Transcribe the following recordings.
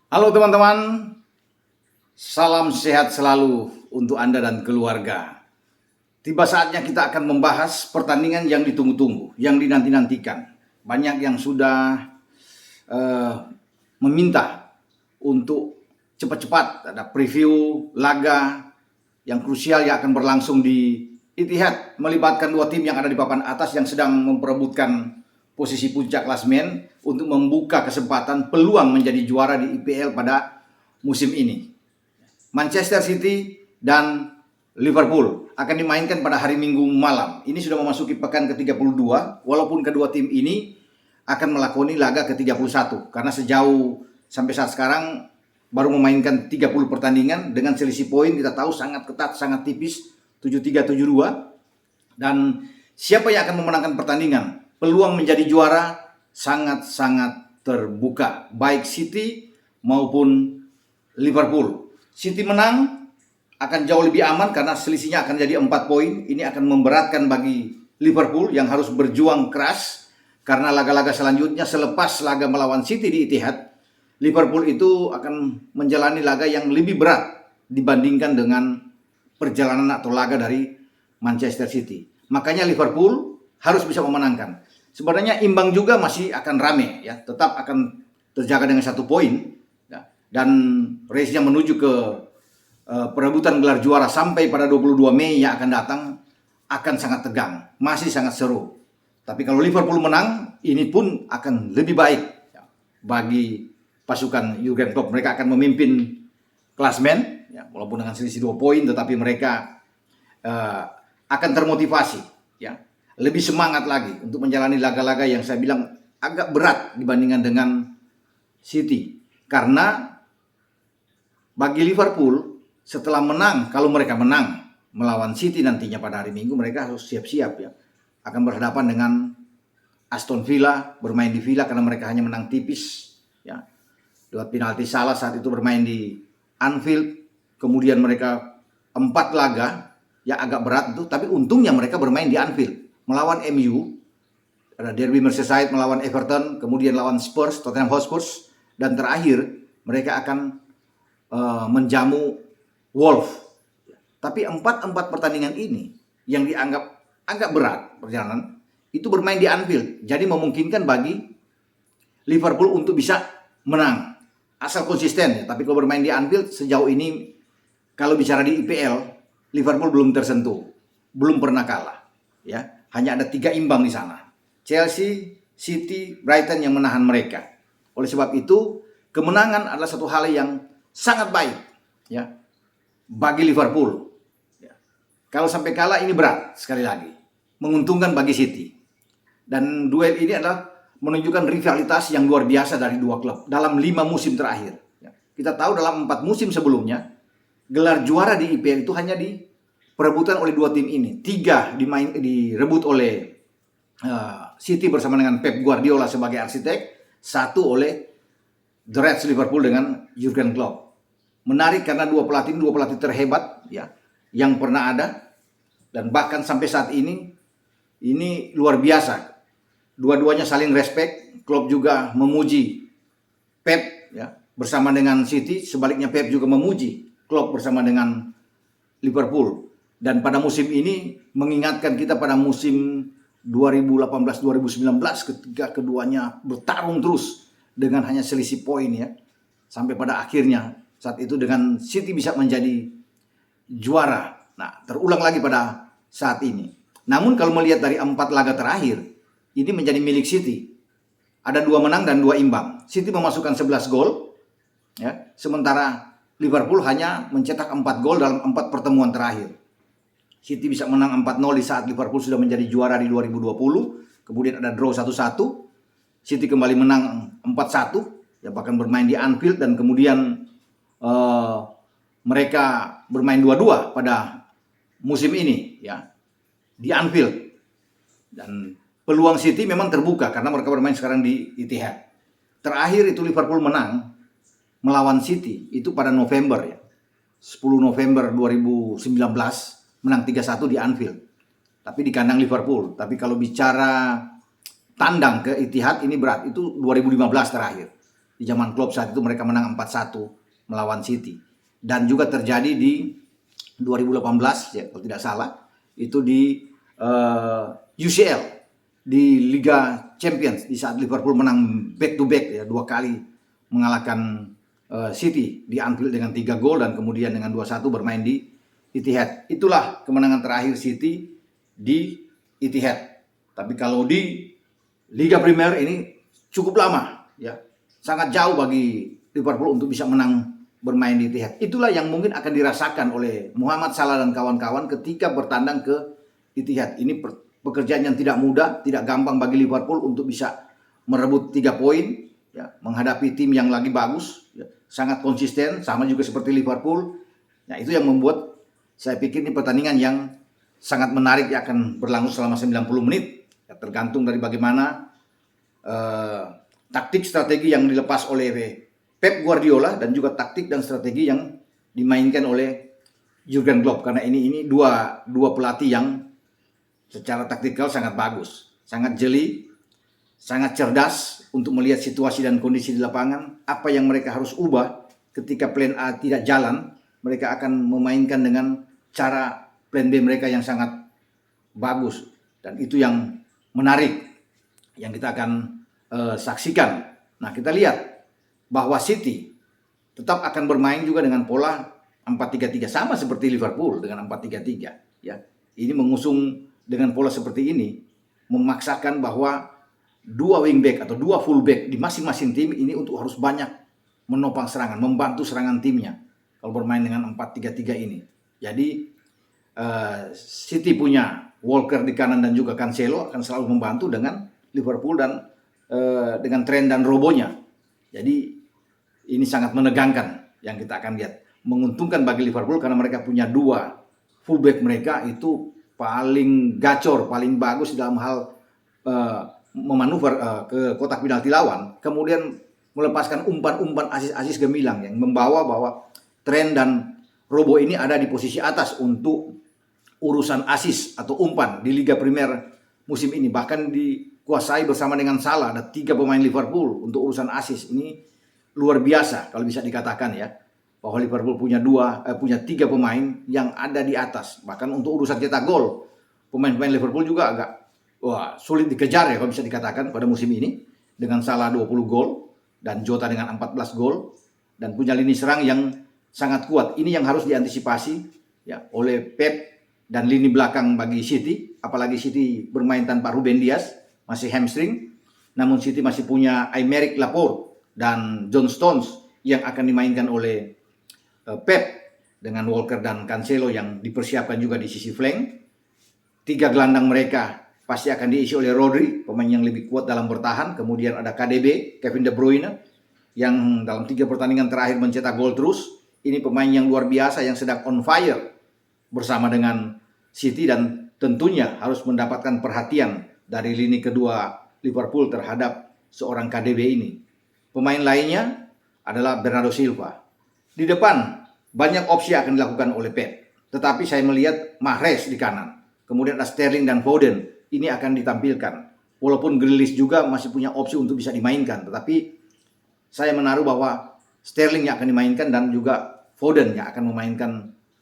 Halo teman-teman, salam sehat selalu untuk Anda dan keluarga. Tiba saatnya kita akan membahas pertandingan yang ditunggu-tunggu, yang dinanti-nantikan. Banyak yang sudah meminta untuk cepat-cepat ada preview laga yang krusial yang akan berlangsung di Etihad, melibatkan dua tim yang ada di papan atas yang sedang memperebutkan posisi puncak klasemen untuk membuka kesempatan peluang menjadi juara di IPL pada musim ini. Manchester City dan Liverpool akan dimainkan pada hari Minggu malam. Ini sudah memasuki pekan ke-32, walaupun kedua tim ini akan melakoni laga ke-31 karena sejauh sampai saat sekarang baru memainkan 30 pertandingan dengan selisih poin kita tahu sangat ketat, sangat tipis, 73-72. Dan siapa yang akan memenangkan pertandingan? Peluang menjadi juara sangat-sangat terbuka, baik City maupun Liverpool. City menang akan jauh lebih aman karena selisihnya akan jadi 4 poin. Ini akan memberatkan bagi Liverpool yang harus berjuang keras karena laga-laga selanjutnya selepas laga melawan City di Etihad, Liverpool itu akan menjalani laga yang lebih berat dibandingkan dengan perjalanan atau laga dari Manchester City. Makanya Liverpool harus bisa memenangkan. Sebenarnya imbang juga masih akan rame ya, tetap akan terjaga dengan 1 poin ya. Dan race-nya menuju ke perebutan gelar juara sampai pada 22 Mei yang akan datang akan sangat tegang, masih sangat seru. Tapi kalau Liverpool menang, ini pun akan lebih baik ya, bagi pasukan Jurgen Klopp. Mereka akan memimpin klasemen ya, walaupun dengan selisih 2 poin, tetapi mereka akan termotivasi ya, lebih semangat lagi untuk menjalani laga-laga yang saya bilang agak berat dibandingkan dengan City. Karena bagi Liverpool setelah menang, kalau mereka menang melawan City nantinya pada hari Minggu, mereka harus siap-siap ya, akan berhadapan dengan Aston Villa, bermain di Villa karena mereka hanya menang tipis ya. Lewat penalti Salah saat itu bermain di Anfield. Kemudian mereka 4 laga yang agak berat itu, tapi untungnya mereka bermain di Anfield melawan MU, ada derby Merseyside melawan Everton, kemudian lawan Spurs, Tottenham Hotspur, dan terakhir mereka akan menjamu Wolves. Tapi 4 pertandingan ini yang dianggap agak berat perjalanan itu bermain di Anfield, jadi memungkinkan bagi Liverpool untuk bisa menang asal konsisten ya. Tapi kalau bermain di Anfield sejauh ini, kalau bicara di IPL, Liverpool belum tersentuh, belum pernah kalah ya. Hanya ada 3 imbang di sana. Chelsea, City, Brighton yang menahan mereka. Oleh sebab itu, kemenangan adalah satu hal yang sangat baik ya bagi Liverpool. Ya. Kalau sampai kalah ini berat sekali lagi. Menguntungkan bagi City. Dan duel ini adalah menunjukkan rivalitas yang luar biasa dari dua klub dalam 5 musim terakhir. Ya. Kita tahu dalam 4 musim sebelumnya, gelar juara di IPL itu hanya di perebutan oleh 2 tim ini. 3 direbut oleh City bersama dengan Pep Guardiola sebagai arsitek, 1 oleh The Reds Liverpool dengan Jurgen Klopp. Menarik karena dua pelatih terhebat ya yang pernah ada, dan bahkan sampai saat ini luar biasa. Dua-duanya saling respect. Klopp juga memuji Pep ya bersama dengan City, sebaliknya Pep juga memuji Klopp bersama dengan Liverpool. Dan pada musim ini mengingatkan kita pada musim 2018-2019 ketika keduanya bertarung terus dengan hanya selisih poin ya. Sampai pada akhirnya saat itu dengan City bisa menjadi juara. Nah, terulang lagi pada saat ini. Namun kalau melihat dari 4 laga terakhir, ini menjadi milik City. Ada 2 menang dan 2 imbang. City memasukkan 11 gol ya, sementara Liverpool hanya mencetak 4 gol dalam 4 pertemuan terakhir. City bisa menang 4-0 di saat Liverpool sudah menjadi juara di 2020. Kemudian ada draw 1-1. City kembali menang 4-1. Ya, bahkan bermain di Anfield. Dan kemudian mereka bermain 2-2 pada musim ini ya di Anfield. Dan peluang City memang terbuka karena mereka bermain sekarang di Etihad. Terakhir itu Liverpool menang melawan City itu pada November ya. 10 November 2019 menang 3-1 di Anfield. Tapi di kandang Liverpool. Tapi kalau bicara tandang ke Etihad ini berat. Itu 2015 terakhir. Di zaman Klopp saat itu mereka menang 4-1 melawan City. Dan juga terjadi di 2018 ya kalau tidak salah, itu di UCL, di Liga Champions, di saat Liverpool menang back to back ya, 2 kali mengalahkan City di Anfield dengan 3 gol dan kemudian dengan 2-1 bermain di Etihad. Itulah kemenangan terakhir City di Etihad. Tapi kalau di Liga Premier ini cukup lama ya. Sangat jauh bagi Liverpool untuk bisa menang bermain di Etihad. Itulah yang mungkin akan dirasakan oleh Muhammad Salah dan kawan-kawan ketika bertandang ke Etihad. Ini pekerjaan yang tidak mudah, tidak gampang bagi Liverpool untuk bisa merebut 3 poin ya, menghadapi tim yang lagi bagus ya, sangat konsisten, sama juga seperti Liverpool. Nah, itu yang membuat saya pikir ini pertandingan yang sangat menarik yang akan berlangsung selama 90 menit. Ya, tergantung dari bagaimana taktik strategi yang dilepas oleh Pep Guardiola dan juga taktik dan strategi yang dimainkan oleh Jurgen Klopp, karena ini dua pelatih yang secara taktikal sangat bagus, sangat jeli, sangat cerdas untuk melihat situasi dan kondisi di lapangan. Apa yang mereka harus ubah ketika plan A tidak jalan, mereka akan memainkan dengan cara plan B mereka yang sangat bagus, dan itu yang menarik yang kita akan saksikan. Nah, kita lihat bahwa City tetap akan bermain juga dengan pola 4-3-3 sama seperti Liverpool dengan 4-3-3 ya. Ini mengusung dengan pola seperti ini memaksakan bahwa 2 wingback atau 2 fullback di masing-masing tim ini untuk harus banyak menopang serangan, membantu serangan timnya kalau bermain dengan 4-3-3 ini. Jadi City punya Walker di kanan dan juga Cancelo akan selalu membantu dengan Liverpool dan dengan Trent dan Robonya. Jadi ini sangat menegangkan yang kita akan lihat. Menguntungkan bagi Liverpool karena mereka punya 2 fullback mereka itu paling gacor, paling bagus dalam hal memanuver ke kotak penalti lawan. Kemudian melepaskan umpan-umpan asis-asis gemilang yang membawa bahwa Trent dan Robo ini ada di posisi atas untuk urusan asis atau umpan di Liga Premier musim ini. Bahkan dikuasai bersama dengan Salah, ada 3 pemain Liverpool untuk urusan asis. Ini luar biasa kalau bisa dikatakan ya, bahwa Liverpool punya 3 pemain yang ada di atas. Bahkan untuk urusan cetak gol, pemain-pemain Liverpool juga agak sulit dikejar ya kalau bisa dikatakan pada musim ini, dengan Salah 20 gol dan Jota dengan 14 gol, dan punya lini serang yang sangat kuat. Ini yang harus diantisipasi ya oleh Pep dan lini belakang bagi City. Apalagi City bermain tanpa Ruben Dias, masih hamstring. Namun City masih punya Aymeric Laporte dan John Stones yang akan dimainkan oleh Pep, dengan Walker dan Cancelo yang dipersiapkan juga di sisi flank. 3 gelandang mereka pasti akan diisi oleh Rodri, pemain yang lebih kuat dalam bertahan. Kemudian ada KDB, Kevin De Bruyne, yang dalam 3 pertandingan terakhir mencetak gol terus. Ini pemain yang luar biasa yang sedang on fire bersama dengan City, dan tentunya harus mendapatkan perhatian dari lini kedua Liverpool terhadap seorang KDB ini. Pemain lainnya adalah Bernardo Silva. Di depan banyak opsi akan dilakukan oleh Pep, tetapi saya melihat Mahrez di kanan, kemudian ada Sterling dan Foden ini akan ditampilkan. Walaupun Grealish juga masih punya opsi untuk bisa dimainkan, tetapi saya menaruh bahwa Sterling yang akan dimainkan dan juga Foden yang akan memainkan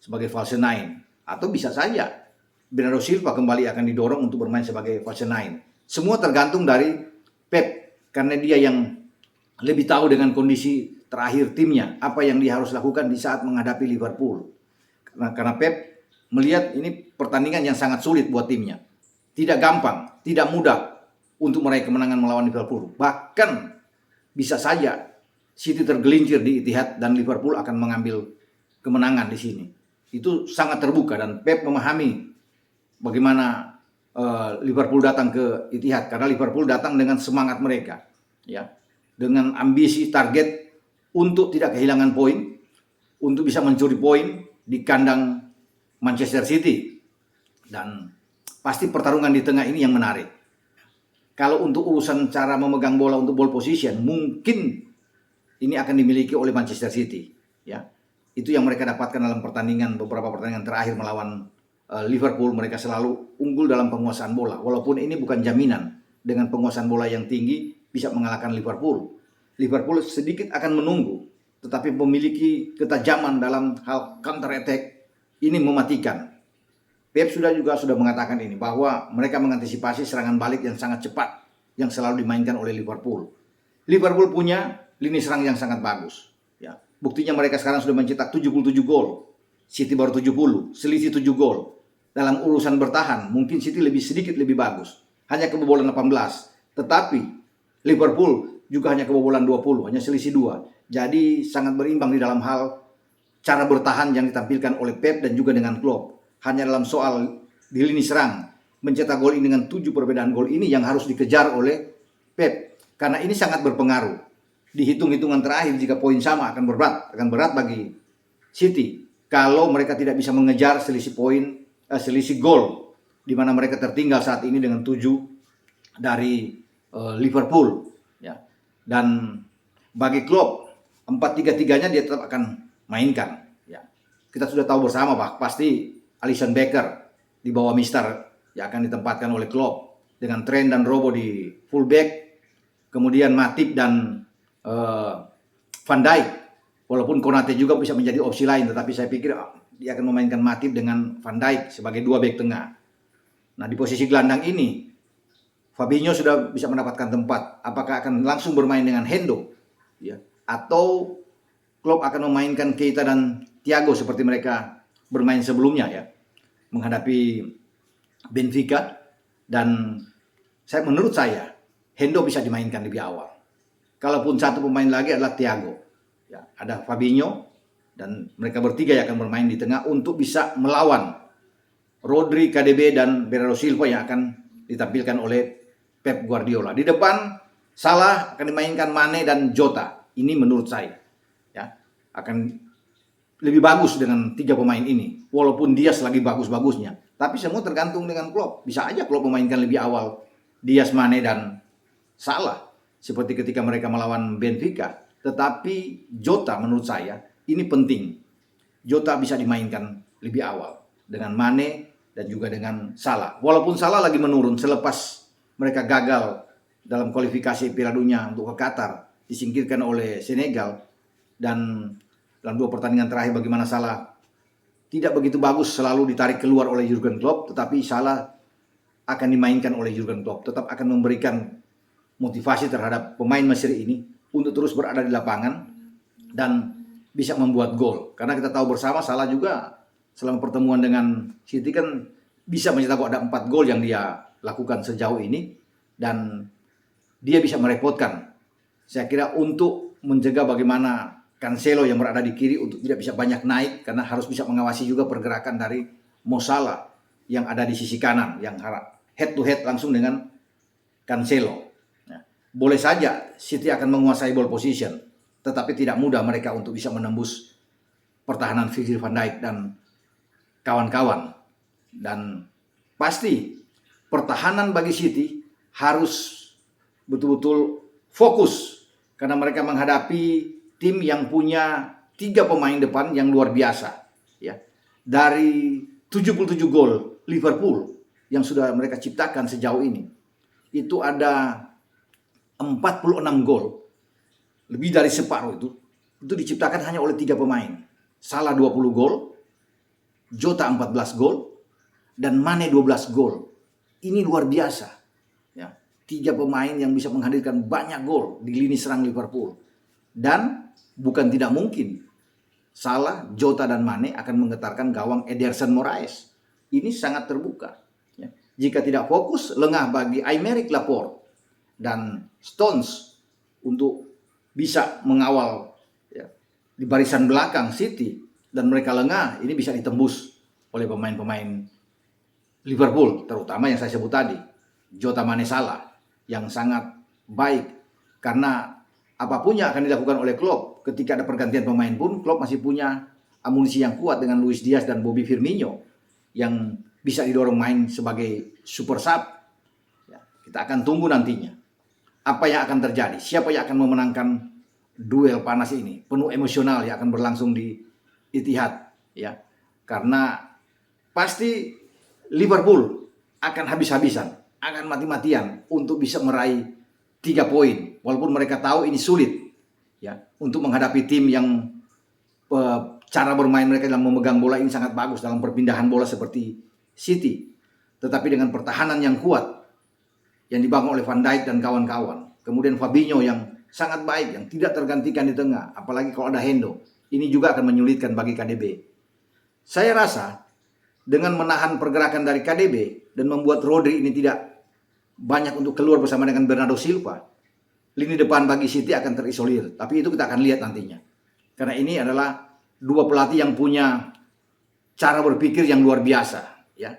sebagai false nine, atau bisa saja Bernardo Silva kembali akan didorong untuk bermain sebagai false nine. Semua tergantung dari Pep, karena dia yang lebih tahu dengan kondisi terakhir timnya, apa yang dia harus lakukan di saat menghadapi Liverpool. Karena Pep melihat ini pertandingan yang sangat sulit buat timnya. Tidak gampang, tidak mudah untuk meraih kemenangan melawan Liverpool. Bahkan bisa saja City tergelincir di Etihad dan Liverpool akan mengambil kemenangan di sini. Itu sangat terbuka, dan Pep memahami bagaimana Liverpool datang ke Etihad, karena Liverpool datang dengan semangat mereka, ya, dengan ambisi target untuk tidak kehilangan poin, untuk bisa mencuri poin di kandang Manchester City. Dan pasti pertarungan di tengah ini yang menarik. Kalau untuk urusan cara memegang bola untuk ball position, mungkin ini akan dimiliki oleh Manchester City, ya. Itu yang mereka dapatkan dalam beberapa pertandingan terakhir melawan Liverpool. Mereka selalu unggul dalam penguasaan bola, walaupun ini bukan jaminan dengan penguasaan bola yang tinggi bisa mengalahkan Liverpool. Liverpool sedikit akan menunggu, tetapi memiliki ketajaman dalam hal counter attack, ini mematikan. Pep juga sudah mengatakan ini, bahwa mereka mengantisipasi serangan balik yang sangat cepat yang selalu dimainkan oleh Liverpool. Liverpool punya lini serang yang sangat bagus. Ya, buktinya mereka sekarang sudah mencetak 77 gol. City baru 70, selisih 7 gol. Dalam urusan bertahan, mungkin City sedikit lebih bagus. Hanya kebobolan 18. Tetapi Liverpool juga hanya kebobolan 20, hanya selisih 2. Jadi sangat berimbang di dalam hal cara bertahan yang ditampilkan oleh Pep dan juga dengan Klopp. Hanya dalam soal di lini serang, mencetak gol ini dengan 7 perbedaan gol ini yang harus dikejar oleh Pep. Karena ini sangat berpengaruh. Di hitung-hitungan terakhir, jika poin sama akan berat bagi City. Kalau mereka tidak bisa mengejar selisih gol, di mana mereka tertinggal saat ini dengan 7 dari Liverpool. Ya. Dan bagi Klopp, 4-3-3-nya dia tetap akan mainkan. Ya. Kita sudah tahu bersama, pasti Alisson Becker di bawah Mister yang akan ditempatkan oleh Klopp dengan Trent dan Robo di fullback, kemudian Matip dan Van Dijk. Walaupun Konate juga bisa menjadi opsi lain, tetapi saya pikir dia akan memainkan Matip dengan Van Dijk sebagai 2 bek tengah. Nah, di posisi gelandang ini Fabinho sudah bisa mendapatkan tempat. Apakah akan langsung bermain dengan Hendo, ya, atau Klopp akan memainkan Keita dan Thiago seperti mereka bermain sebelumnya, ya, menghadapi Benfica. Dan menurut saya Hendo bisa dimainkan lebih awal. Kalaupun satu pemain lagi adalah Thiago, ya, ada Fabinho, dan mereka bertiga yang akan bermain di tengah untuk bisa melawan Rodri, KDB, dan Bernardo Silva yang akan ditampilkan oleh Pep Guardiola. Di depan Salah akan dimainkan Mane dan Jota. Ini menurut saya, ya, akan lebih bagus dengan 3 pemain ini. Walaupun Diaz lagi bagus-bagusnya, tapi semua tergantung dengan Klopp. Bisa aja Klopp memainkan lebih awal Diaz, Mane, dan Salah seperti ketika mereka melawan Benfica. Tetapi Jota menurut saya ini penting. Jota bisa dimainkan lebih awal dengan Mane dan juga dengan Salah. Walaupun Salah lagi menurun selepas mereka gagal dalam kualifikasi Piala Dunia untuk ke Qatar, disingkirkan oleh Senegal, dan dalam 2 pertandingan terakhir bagaimana Salah tidak begitu bagus, selalu ditarik keluar oleh Jurgen Klopp. Tetapi Salah akan dimainkan oleh Jurgen Klopp, tetap akan memberikan motivasi terhadap pemain Mesir ini untuk terus berada di lapangan dan bisa membuat gol. Karena kita tahu bersama Salah juga selama pertemuan dengan City kan bisa mencetak gol, ada 4 gol yang dia lakukan sejauh ini, dan dia bisa merepotkan. Saya kira untuk menjaga bagaimana Cancelo yang berada di kiri untuk tidak bisa banyak naik, karena harus bisa mengawasi juga pergerakan dari Mo Salah yang ada di sisi kanan, yang head to head langsung dengan Cancelo. Boleh saja City akan menguasai ball position, tetapi tidak mudah mereka untuk bisa menembus pertahanan Virgil van Dijk dan kawan-kawan. Dan pasti pertahanan bagi City harus betul-betul fokus, karena mereka menghadapi tim yang punya 3 pemain depan yang luar biasa, ya. Dari 77 gol Liverpool yang sudah mereka ciptakan sejauh ini, itu ada 46 gol, lebih dari separuh itu diciptakan hanya oleh 3 pemain. Salah 20 gol, Jota 14 gol, dan Mane 12 gol. Ini luar biasa, ya. 3 pemain yang bisa menghadirkan banyak gol di lini serang Liverpool. Dan bukan tidak mungkin Salah, Jota, dan Mane akan menggetarkan gawang Ederson Moraes. Ini sangat terbuka, ya. Jika tidak fokus, lengah bagi Aymeric Laporte dan Stones untuk bisa mengawal, ya, di barisan belakang City, dan mereka lengah, ini bisa ditembus oleh pemain-pemain Liverpool, terutama yang saya sebut tadi, Jota, Mane, Salah, yang sangat baik. Karena apapun yang akan dilakukan oleh Klopp, ketika ada pergantian pemain pun Klopp masih punya amunisi yang kuat dengan Luis Diaz dan Bobby Firmino yang bisa didorong main sebagai super sub. Ya, kita akan tunggu nantinya apa yang akan terjadi, siapa yang akan memenangkan duel panas ini, penuh emosional yang akan berlangsung di Etihad, ya. Karena pasti Liverpool akan habis-habisan, akan mati-matian untuk bisa meraih 3 poin, walaupun mereka tahu ini sulit, ya, untuk menghadapi tim yang cara bermain mereka dalam memegang bola ini sangat bagus dalam perpindahan bola seperti City. Tetapi dengan pertahanan yang kuat yang dibangun oleh Van Dijk dan kawan-kawan. Kemudian Fabinho yang sangat baik, yang tidak tergantikan di tengah. Apalagi kalau ada Hendo. Ini juga akan menyulitkan bagi KDB. Saya rasa dengan menahan pergerakan dari KDB dan membuat Rodri ini tidak banyak untuk keluar bersama dengan Bernardo Silva, lini depan bagi City akan terisolir. Tapi itu kita akan lihat nantinya. Karena ini adalah dua pelatih yang punya cara berpikir yang luar biasa, ya.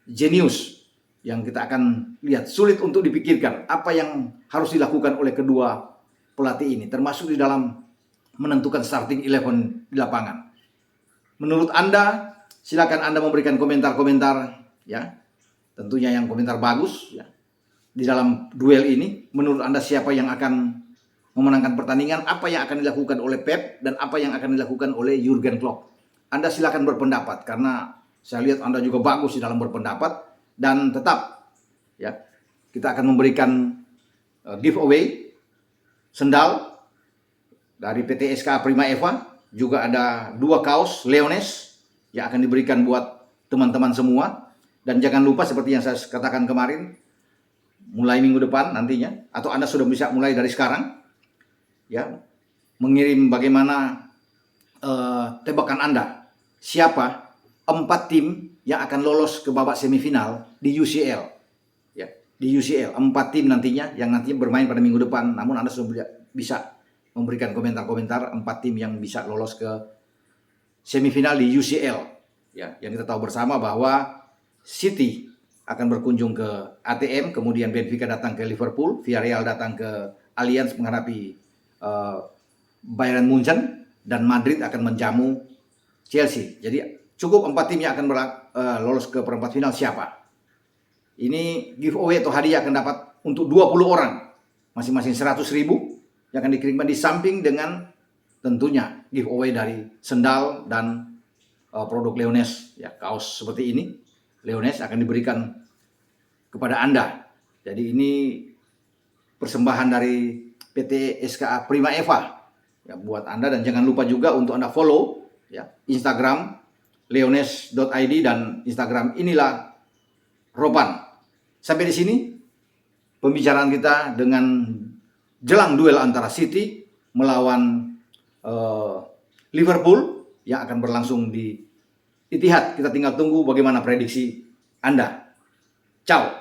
Jenius yang kita akan lihat. Sulit untuk dipikirkan apa yang harus dilakukan oleh kedua pelatih ini, termasuk di dalam menentukan starting 11 di lapangan. Menurut Anda, silakan Anda memberikan komentar-komentar, ya. Tentunya yang komentar bagus, ya. Di dalam duel ini, menurut Anda siapa yang akan memenangkan pertandingan, apa yang akan dilakukan oleh Pep dan apa yang akan dilakukan oleh Jurgen Klopp? Anda silakan berpendapat, karena saya lihat Anda juga bagus di dalam berpendapat. Dan tetap, ya, kita akan memberikan giveaway sendal dari PT SKA Prima Eva. Juga ada 2 kaos Leones yang akan diberikan buat teman-teman semua. Dan jangan lupa seperti yang saya katakan kemarin, mulai minggu depan nantinya, atau Anda sudah bisa mulai dari sekarang, ya, mengirim bagaimana tebakan Anda. Siapa 4 tim yang akan lolos ke babak semifinal di UCL, ya, di UCL 4 tim nantinya yang nantinya bermain pada minggu depan. Namun Anda sudah bisa memberikan komentar-komentar 4 tim yang bisa lolos ke semifinal di UCL, ya. Yang kita tahu bersama bahwa City akan berkunjung ke ATM, kemudian Benfica datang ke Liverpool, Villarreal datang ke Allianz menghadapi Bayern Munchen, dan Madrid akan menjamu Chelsea. Jadi cukup 4 tim yang akan lolos ke perempat final siapa. Ini giveaway atau hadiah akan dapat untuk 20 orang. Masing-masing 100.000 yang akan dikirimkan, di samping dengan tentunya giveaway dari sendal dan produk Leones. Ya, kaos seperti ini Leones akan diberikan kepada Anda. Jadi ini persembahan dari PT SKA Prima Eva, ya, buat Anda. Dan jangan lupa juga untuk Anda follow, ya, Instagram leones.id dan Instagram inilah Ropan. Sampai di sini pembicaraan kita dengan jelang duel antara City melawan Liverpool yang akan berlangsung di Etihad. Kita tinggal tunggu bagaimana prediksi Anda. Ciao.